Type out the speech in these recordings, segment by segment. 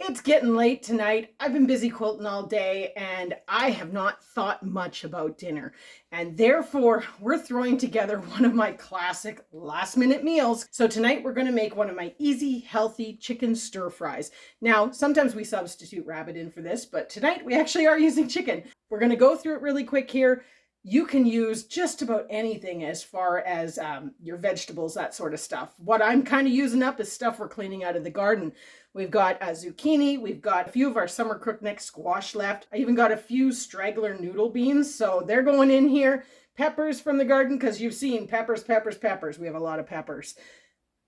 It's getting late tonight. I've been busy quilting all day and I have not thought much about dinner. And therefore, we're throwing together one of my classic last minute meals. So tonight we're going to make one of my easy, healthy chicken stir fries. Now, sometimes we substitute rabbit in for this, but tonight we actually are using chicken. We're going to go through it really quick here. You can use just about anything as far as your vegetables, that sort of stuff. What I'm kind of using up is stuff we're cleaning out of the garden. We've got a zucchini, we've got a few of our summer crookneck squash left. I even got a few straggler noodle beans, so they're going in here. Peppers from the garden, because you've seen peppers. We have a lot of peppers.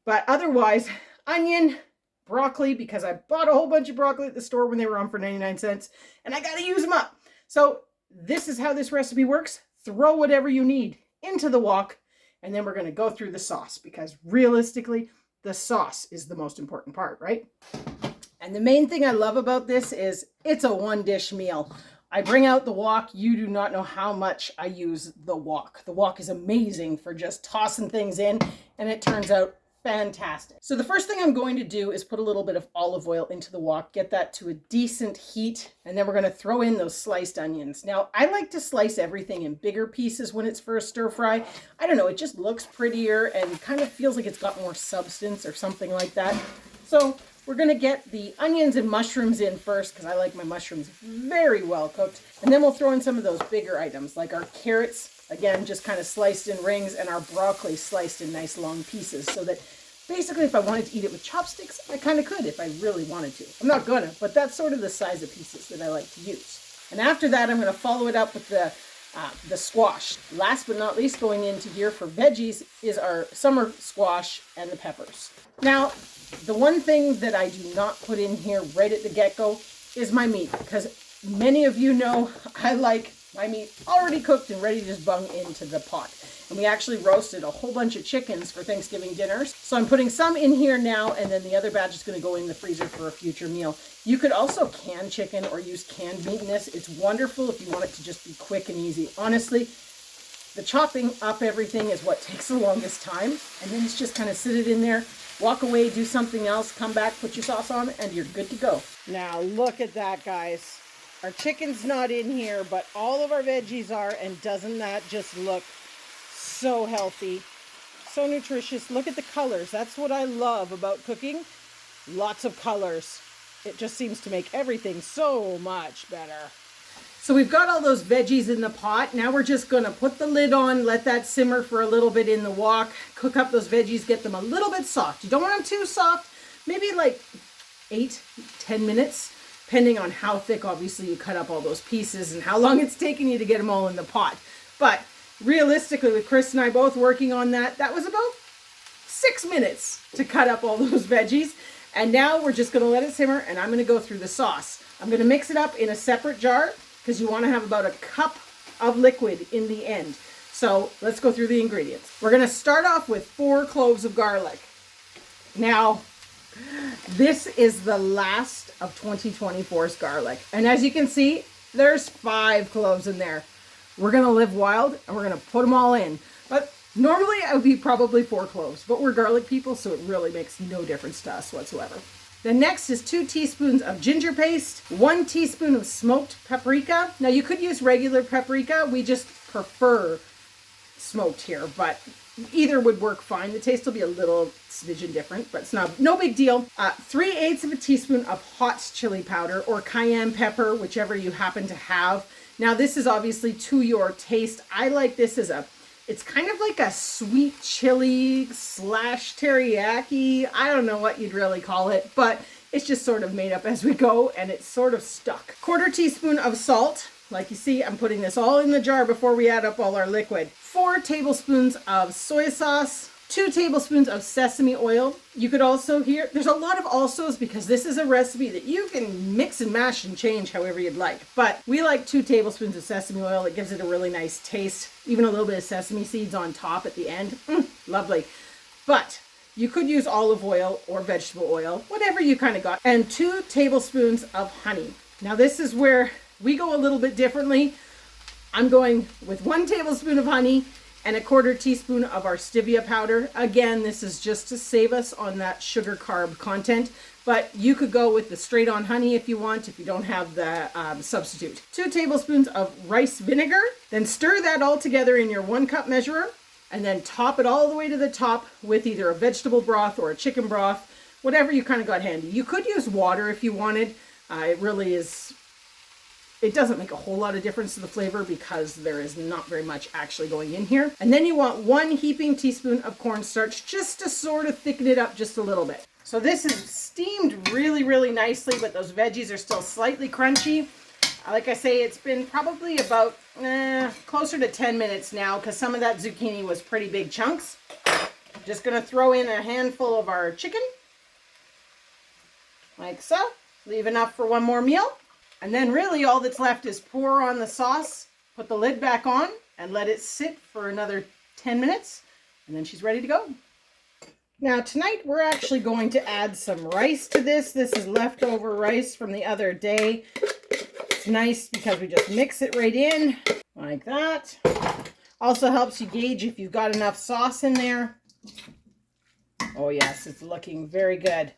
But otherwise, onion, broccoli, because I bought a whole bunch of broccoli at the store when they were on for 99 cents, and I got to use them up. So this is how this recipe works. Throw whatever you need into the wok, and then we're going to go through the sauce, because realistically, the sauce is the most important part, right? And the main thing I love about this is it's a one-dish meal. I bring out the wok. You do not know how much I use the wok. The wok is amazing for just tossing things in, and it turns out fantastic. So the first thing I'm going to do is put a little bit of olive oil into the wok, get that to a decent heat, and then we're going to throw in those sliced onions. Now, I like to slice everything in bigger pieces when it's for a stir fry. I don't know, it just looks prettier and kind of feels like it's got more substance or something like that. So we're going to get the onions and mushrooms in first, because I like my mushrooms very well cooked. And then we'll throw in some of those bigger items, like our carrots, again, just kind of sliced in rings, and our broccoli sliced in nice long pieces, so that basically if I wanted to eat it with chopsticks, I kind of could if I really wanted to. I'm not gonna, but that's sort of the size of pieces that I like to use. And after that, I'm going to follow it up with the squash. Last but not least, going into here for veggies is our summer squash and the peppers. Now, the one thing that I do not put in here right at the get-go is my meat, because many of you know I like my meat already cooked and ready to just bung into the pot. And we actually roasted a whole bunch of chickens for Thanksgiving dinners. So I'm putting some in here now, and then the other batch is going to go in the freezer for a future meal. You could also can chicken or use canned meat in this. It's wonderful if you want it to just be quick and easy. Honestly, the chopping up everything is what takes the longest time. And then it's just kind of sit it in there, walk away, do something else, come back, put your sauce on, and you're good to go. Now look at that, guys. Our chicken's not in here, but all of our veggies are, and doesn't that just look so healthy, so nutritious? Look at the colors. That's what I love about cooking. Lots of colors. It just seems to make everything so much better. So we've got all those veggies in the pot. Now we're just going to put the lid on, let that simmer for a little bit in the wok, cook up those veggies, get them a little bit soft. You don't want them too soft, maybe like 8-10 minutes. Depending on how thick, obviously, you cut up all those pieces and how long it's taking you to get them all in the pot. But realistically, with Chris and I both working on that, that was about 6 minutes to cut up all those veggies. And now we're just going to let it simmer, and I'm going to go through the sauce. I'm going to mix it up in a separate jar, because you want to have about a cup of liquid in the end. So let's go through the ingredients. We're going to start off with 4 cloves of garlic. Now, this is the last of 2024's garlic. And as you can see, there's 5 cloves in there. We're going to live wild, and we're going to put them all in. But normally I would be probably 4 cloves, but we're garlic people, so it really makes no difference to us whatsoever. The next is 2 teaspoons of ginger paste, 1 teaspoon of smoked paprika. Now you could use regular paprika. We just prefer smoked here, but either would work fine. The taste will be a little smidgen different, but it's no big deal. 3/8 of a teaspoon of hot chili powder or cayenne pepper, whichever you happen to have. Now this is obviously to your taste. I like this as it's kind of like a sweet chili / teriyaki. I don't know what you'd really call it, but it's just sort of made up as we go, and it's sort of stuck. 1/4 teaspoon of salt. Like you see, I'm putting this all in the jar before we add up all our liquid. 4 tablespoons of soy sauce, 2 tablespoons of sesame oil. You could also there's a lot of alsos, because this is a recipe that you can mix and mash and change however you'd like. But we like 2 tablespoons of sesame oil. It gives it a really nice taste. Even a little bit of sesame seeds on top at the end. Lovely. But you could use olive oil or vegetable oil, whatever you kind of got. And 2 tablespoons of honey. Now this is where we go a little bit differently. I'm going with 1 tablespoon of honey and a 1/4 teaspoon of our stevia powder. Again, this is just to save us on that sugar carb content, but you could go with the straight on honey if you want, if you don't have the substitute. 2 tablespoons of rice vinegar, then stir that all together in your 1 cup measurer, and then top it all the way to the top with either a vegetable broth or a chicken broth, whatever you kind of got handy. You could use water if you wanted. It doesn't make a whole lot of difference to the flavor because there is not very much actually going in here. And then you want 1 heaping teaspoon of cornstarch just to sort of thicken it up just a little bit. So this is steamed really, really nicely, but those veggies are still slightly crunchy. Like I say, it's been probably about closer to 10 minutes now because some of that zucchini was pretty big chunks. Just gonna throw in a handful of our chicken, like so. Leave enough for one more meal. And then really all that's left is pour on the sauce, put the lid back on, and let it sit for another 10 minutes, and then she's ready to go. Now tonight we're actually going to add some rice to this. This is leftover rice from the other day. It's nice because we just mix it right in like that. Also helps you gauge if you've got enough sauce in there. Oh yes, it's looking very good.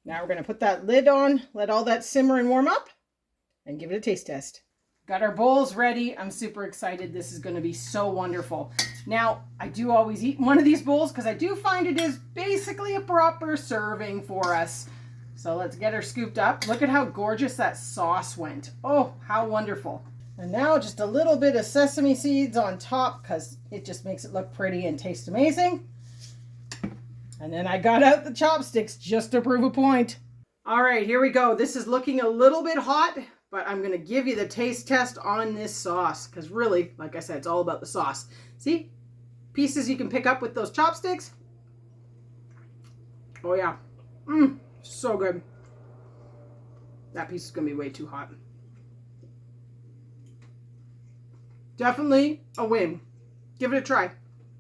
Now we're going to put that lid on, let all that simmer and warm up, and give it a taste test. Got our bowls ready. I'm super excited. This is going to be so wonderful. Now, I do always eat one of these bowls because I do find it is basically a proper serving for us. So let's get her scooped up. Look at how gorgeous that sauce went. Oh, how wonderful. And now just a little bit of sesame seeds on top because it just makes it look pretty and taste amazing. And then I got out the chopsticks just to prove a point. All right, here we go. This is looking a little bit hot, but I'm going to give you the taste test on this sauce because really, like I said, it's all about the sauce. See? Pieces you can pick up with those chopsticks. Oh yeah. So good. That piece is going to be way too hot. Definitely a win. Give it a try.